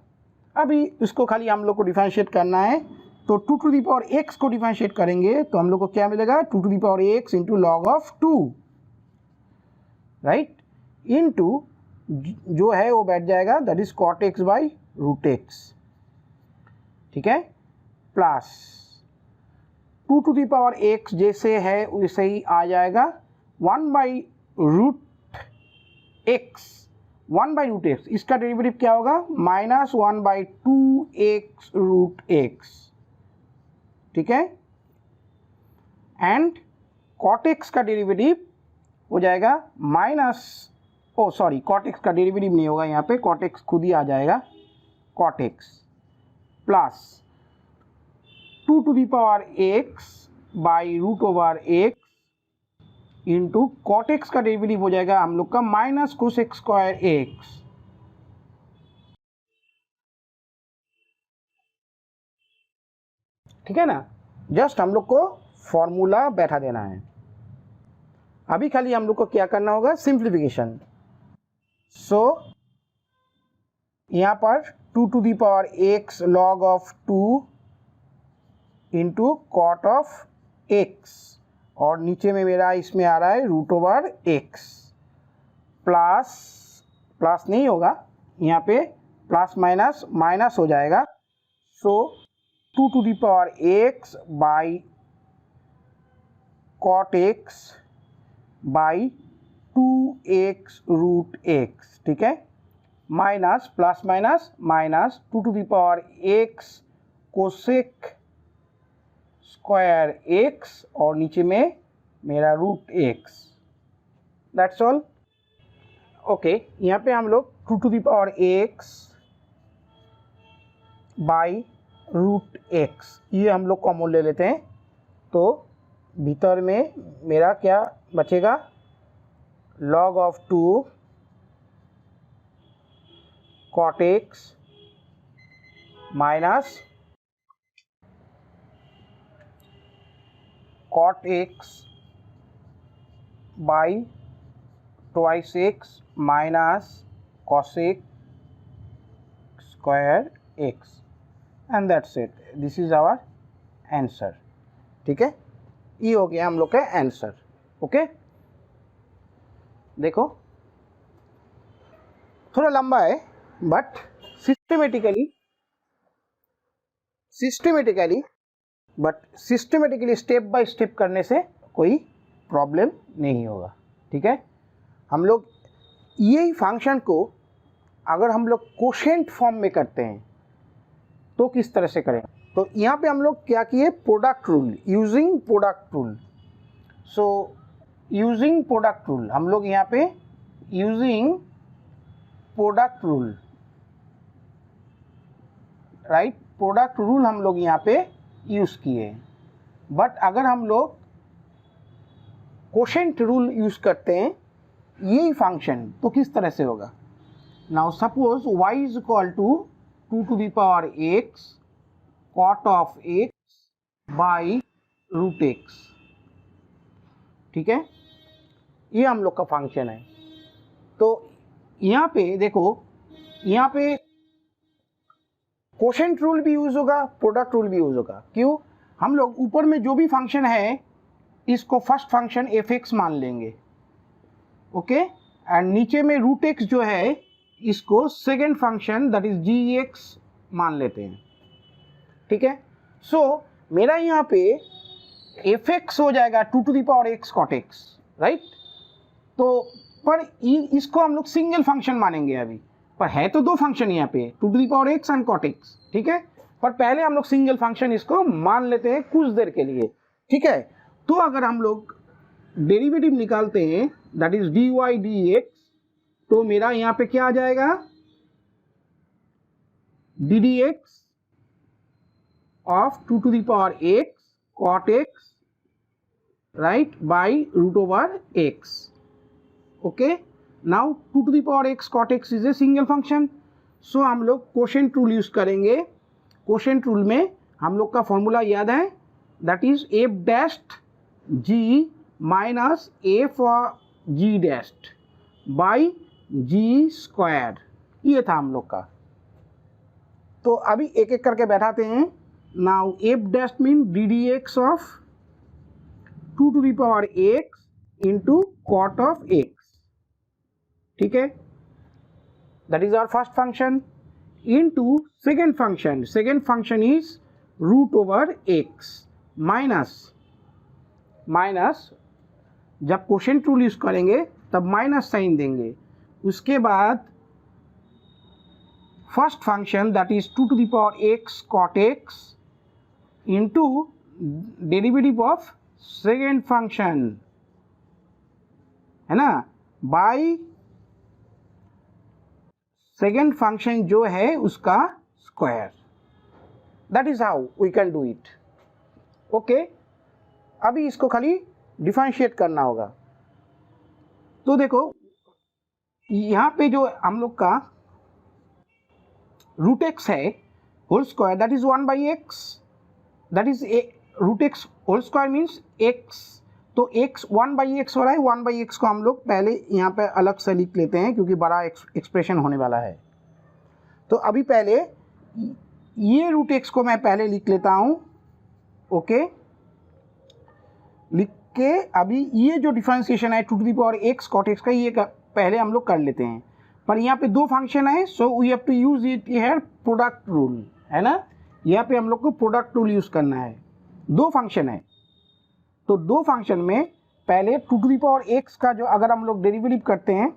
अभी इसको खाली हम लोग को डिफरेंशिएट करना है. तो 2 to the power x को डिफरेंशिएट करेंगे तो हम लोग को क्या मिलेगा, 2 to the power x into log of 2, right, into जो है वो बैठ जाएगा, that is cot x by root x. ठीक है, plus 2 to the power x जैसे है वैसे ही आ जाएगा, 1 by root x, 1 by root x, इसका डेरिवेटिव क्या होगा, minus 1 by 2x root x. ठीक है, एंड कॉट एक्स का डेरिवेटिव हो जाएगा minus, oh sorry, cot x का डेरिवेटिव नहीं होगा यहाँ पे, कॉट एक्स खुद ही आ जाएगा, cot x plus 2 to the power x by root over x into cot x का डेरिवेटिव हो जाएगा हम लोग का माइनस कोसेक स्क्वायर एक्स. ठीक है ना, जस्ट हम लोग को फॉर्मूला बैठा देना है. अभी खाली हम लोग को क्या करना होगा, सिंप्लीफिकेशन. सो यहाँ पर 2 to the power x log of 2 into cot of x, और नीचे में मेरा इसमें आ रहा है root over x, plus plus नहीं होगा यहाँ पे, प्लस माइनस माइनस हो जाएगा. So 2 to the power x by cot x by 2x root x. ठीक है, minus plus minus minus 2 to the power x cosec square x और नीचे में मेरा root x. That's all. Okay, यहाँ पे हम लोग 2 to the power x by root x, ये हम लोग कॉमन ले लेते हैं. तो भीतर में मेरा क्या बचेगा, log of 2 cot x minus cot x by twice x minus cosec square x, and that's it. This is our answer. ठीक है, ये हो गया हम लोग का आंसर. ओके, देखो थोड़ा लंबा है but systematically step by step करने से कोई प्रॉब्लम नहीं होगा. ठीक है, हम लोग यही फंक्शन को अगर हम लोग कोशेंट फॉर्म में करते हैं तो किस तरह से करें. तो यहाँ पे हम लोग क्या किए, product rule, using product rule. So using product rule हम लोग यहाँ पे using product rule, right. Product rule हम लोग यहाँ पे यूज़ किए। बट अगर हम लोग कोशेंट रूल यूज़ करते हैं यही फंक्शन, तो किस तरह से होगा? Now suppose y is equal to 2 to the power x cot of x by root x, ठीक है, ये हम लोग का फंक्शन है। तो यहाँ पे देखो, यहाँ पे कोशेंट रूल भी यूज होगा, प्रोडक्ट रूल भी यूज होगा। क्यों? हम लोग ऊपर में जो भी फंक्शन है इसको फर्स्ट फंक्शन f(x) मान लेंगे, ओके, एंड नीचे में रूट x जो है इसको second function that is g(x) मान लेते हैं, ठीक है। सो मेरा यहाँ पे f(x) हो जाएगा 2 to the power x cot x, right. तो पर इसको हम लोग सिंगल फंक्शन मानेंगे अभी, पर है तो दो फंक्शन यहाँ पे 2 to the power x and cot x, ठीक है। पर पहले हम लोग सिंगल फंक्शन इसको मान लेते हैं कुछ देर के लिए, ठीक है। तो अगर हम लोग डेरिवेटिव निकालते हैं दैट इज dy dx, तो मेरा यहाँ पे क्या आ जाएगा? ddx of 2 to the power x cot x, right, by root over x, okay। now 2 to the power x cot x is a single function, so हम लोग कोशेंट रूल यूज करेंगे। कोशेंट रूल में हम लोग का formula याद है, that is f dashed g minus f g dashed by g square, ये था हम लोग का। तो अभी एक एक करके बैठाते हैं। Now f dashed mean ddx of 2 to the power x into cot of x, ठीक है, that is our first function, into second function is root over x minus जब कोशेंट रूल यूज करेंगे तब माइनस साइन देंगे। उसके बाद first function that is 2 to the power x cot x into derivative of second function, है ना, by second function जो है उसका square. That is how we can do it, okay. अभी इसको खाली डिफरेंशिएट करना होगा। तो देखो यहाँ पे जो हम लोग का रूट एक्स है whole square that is 1 by x, that is root x whole square means x. तो x 1 बाई एक्स हो रहा है, 1 बाई एक्स को हम लोग पहले यहाँ पे अलग से लिख लेते हैं क्योंकि बड़ा एक्सप्रेशन होने वाला है। तो अभी पहले ये रूट एक्स को मैं पहले लिख लेता हूँ, ओके। लिख के अभी ये जो डिफरेंशिएशन है 2 to the power x cot x का, ये पहले हम लोग कर लेते हैं। पर यहाँ पे दो फंक्शन है, so we have to use it here product rule, है ना। यहाँ पे हम लोग को प्रोडक्ट रूल यूज करना है। दो फंक्शन है तो दो फंक्शन में पहले 2 to the power x का जो अगर हम लोग डेरिवेटिव करते हैं,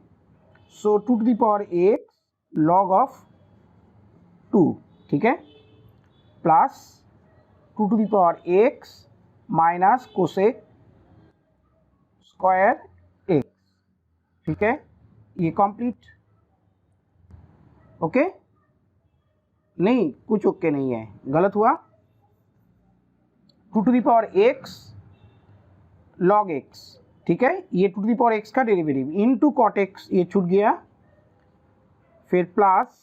सो 2 to the power x log of 2, ठीक है, plus 2 to the power x minus cosec square x, ठीक है, ये कंप्लीट, ओके। नहीं, कुछ ओके नहीं है, गलत हुआ। 2 to the power x log x, ठीक है, ये 2 to the power x का डेरिवेटिव इनटू cot x, ये छूट गया, फिर plus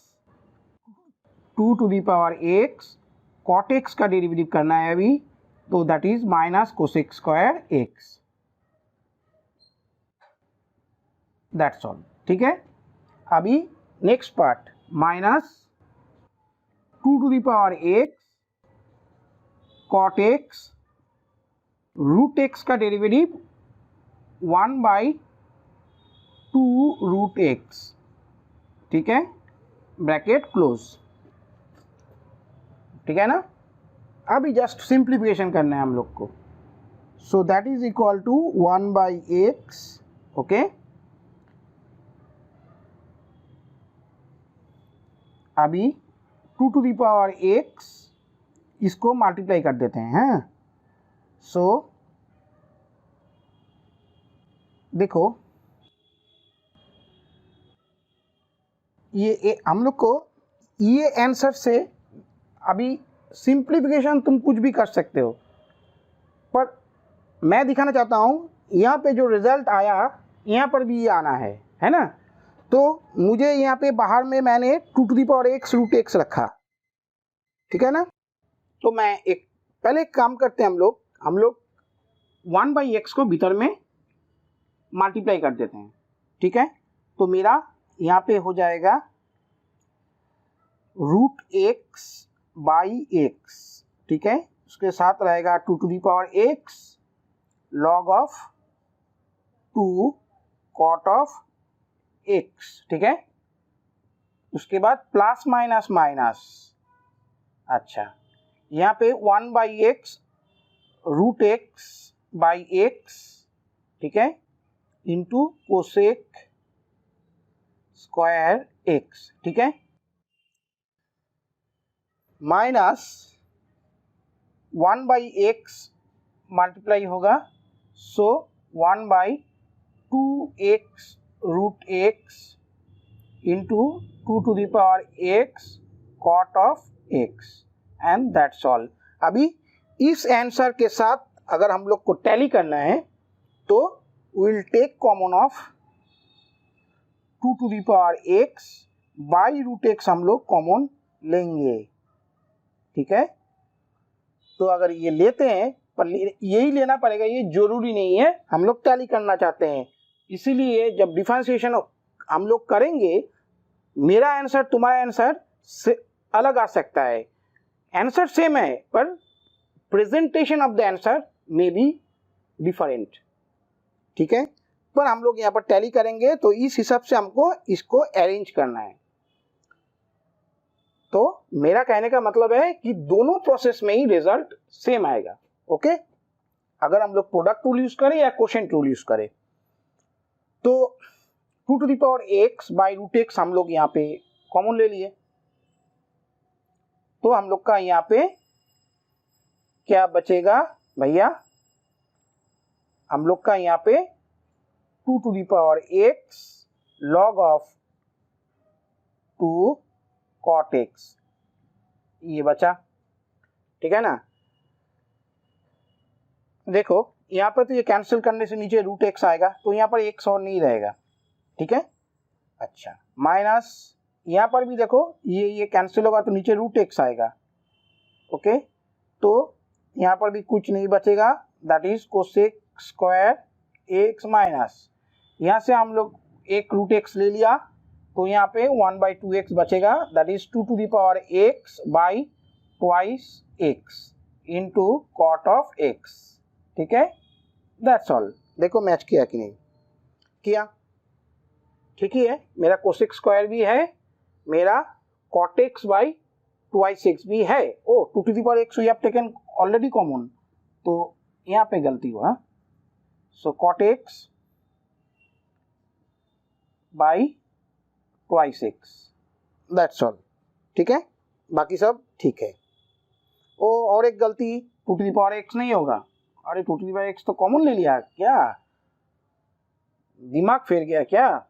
2 to the power x cot x का डेरिवेटिव करना है अभी, तो that is minus cosec square x, that's all, ठीक है। अभी next part minus 2 to the power x cot x root x का डेरिवेटिव 1 बाई 2 रूट x, ठीक है, ब्रैकेट क्लोज, ठीक है ना। अभी जस्ट सिंप्लीफिकेशन करना है हम लोग को, so that is equal to 1 by x, okay. अभी 2 to the power x इसको मल्टीप्लाई कर देते हैं, सो देखो ये हम लोग को ये आंसर से अभी सिंप्लीफिकेशन तुम कुछ भी कर सकते हो, पर मैं दिखाना चाहता हूँ यहाँ पे जो रिज़ल्ट आया यहाँ पर भी ये आना है ना। तो मुझे यहाँ पे बाहर में मैंने 2 to the power x root x रखा, ठीक है ना। तो मैं एक पहले एक काम करते हैं, हम लोग 1/x को भीतर में मल्टीप्लाई कर देते हैं, ठीक है। तो मेरा यहाँ पे हो जाएगा रूट x बाई x, ठीक है। उसके साथ रहेगा 2 to the power x log of 2 cot of x, ठीक है। उसके बाद प्लस माइनस माइनस, अच्छा यहाँ पे 1/x root x by x, ठीक है, इंटू कोसेक स्क्वायर x, ठीक है, माइनस 1/x मल्टीप्लाई होगा, so 1/2x root x into 2 to the power x cot of x, and that's all. अभी इस आंसर के साथ अगर हम लोग को टैली करना है तो will take common of 2 to the power x by root x हम लोग कॉमन लेंगे, ठीक है। तो अगर ये लेते हैं, पर यही लेना पड़ेगा, ये जरूरी नहीं है, हम लोग टैली करना चाहते हैं, इसीलिए जब डिफरेंशिएशन हम लोग करेंगे मेरा आंसर तुम्हारा आंसर से अलग आ सकता है। आंसर सेम है पर presentation of the answer may be different, ठीक है। पर हम लोग यहाँ पर टैली करेंगे तो इस हिसाब से हमको इसको अरेंज करना है। तो मेरा कहने का मतलब है कि दोनों प्रोसेस में ही रिजल्ट सेम आएगा, ओके। अगर हम लोग प्रोडक्ट रूल यूज करें या क्वोशिएंट रूल यूज करें, तो 2 to the power x by root x हम लोग यहाँ पे कॉमन ले लिए, तो हम लोग का यहाँ पे क्या बचेगा भैया, हम लोग का यहाँ पे 2 to the power x log of 2 cot x ये बचा, ठीक है ना। देखो यहाँ पर तो ये कैंसिल करने से नीचे रूट x आएगा, तो यहाँ पर x और नहीं रहेगा, ठीक है। अच्छा माइनस यहाँ पर भी देखो ये कैंसिल होगा तो नीचे रूट x आएगा, ओके। तो यहाँ पर भी कुछ नहीं बचेगा, that is cosec square x minus, यहाँ से हम लोग एक रूट x ले लिया तो यहाँ पे 1/2x बचेगा, that is 2 to the power x by twice x into cot of x, ठीक है, दैट्स ऑल। देखो मैच किया कि नहीं किया, ठीक ही है। मेरा कोसेक स्क्वायर भी है, मेरा cot x by twice x भी है। Oh 2 to the power x we have taken already common, तो यहाँ पे गलती हुआ, so cot x by twice x, that's all, ठीक है, बाकी सब ठीक है। ओ और एक गलती 2 to the power x नहीं होगा, अरे 2 to the power x तो कॉमन ले लिया, क्या दिमाग फेर गया क्या,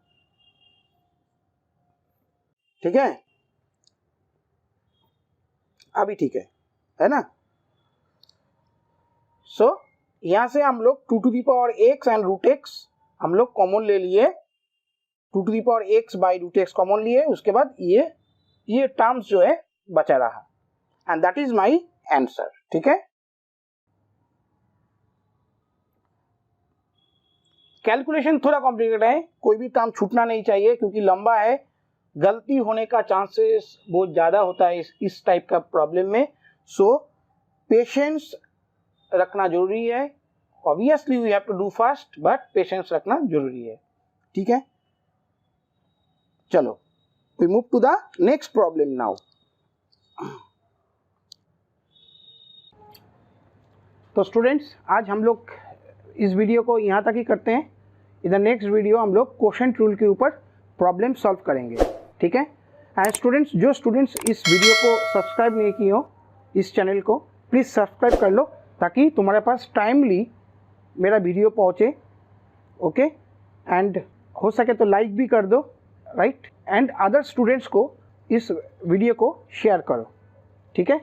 ठीक है, अभी ठीक है ना। सो यहां से हम लोग 2 to the power x and root x हम लोग कॉमन ले लिए, 2 to the power x by root x common लिए, उसके बाद ये टर्म्स जो है बचा रहा, and that is my answer, ठीक है। कैलकुलेशन थोड़ा कॉम्प्लिकेटेड है, कोई भी टर्म छूटना नहीं चाहिए क्योंकि लंबा है, गलती होने का चांसेस बहुत ज़्यादा होता है इस टाइप का प्रॉब्लम में। सो पेशेंस रखना जरूरी है, obviously we have to do fast, but patience रखना जरूरी है, ठीक है। चलो we move to the next problem now. तो स्टूडेंट्स आज हम लोग इस वीडियो को यहाँ तक ही करते हैं, इन द नेक्स्ट वीडियो हम लोग क्वोशिएंट रूल के ऊपर प्रॉब्लम सॉल्व करेंगे, ठीक है। एंड स्टूडेंट्स जो स्टूडेंट्स इस वीडियो को सब्सक्राइब नहीं किए हो इस चैनल को, प्लीज़ सब्सक्राइब कर लो ताकि तुम्हारे पास टाइमली मेरा वीडियो पहुँचे, ओके। एंड हो सके तो लाइक भी कर दो, राइट। एंड अदर स्टूडेंट्स को इस वीडियो को शेयर करो, ठीक है।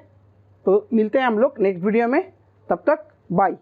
तो मिलते हैं हम लोग नेक्स्ट वीडियो में, तब तक बाय।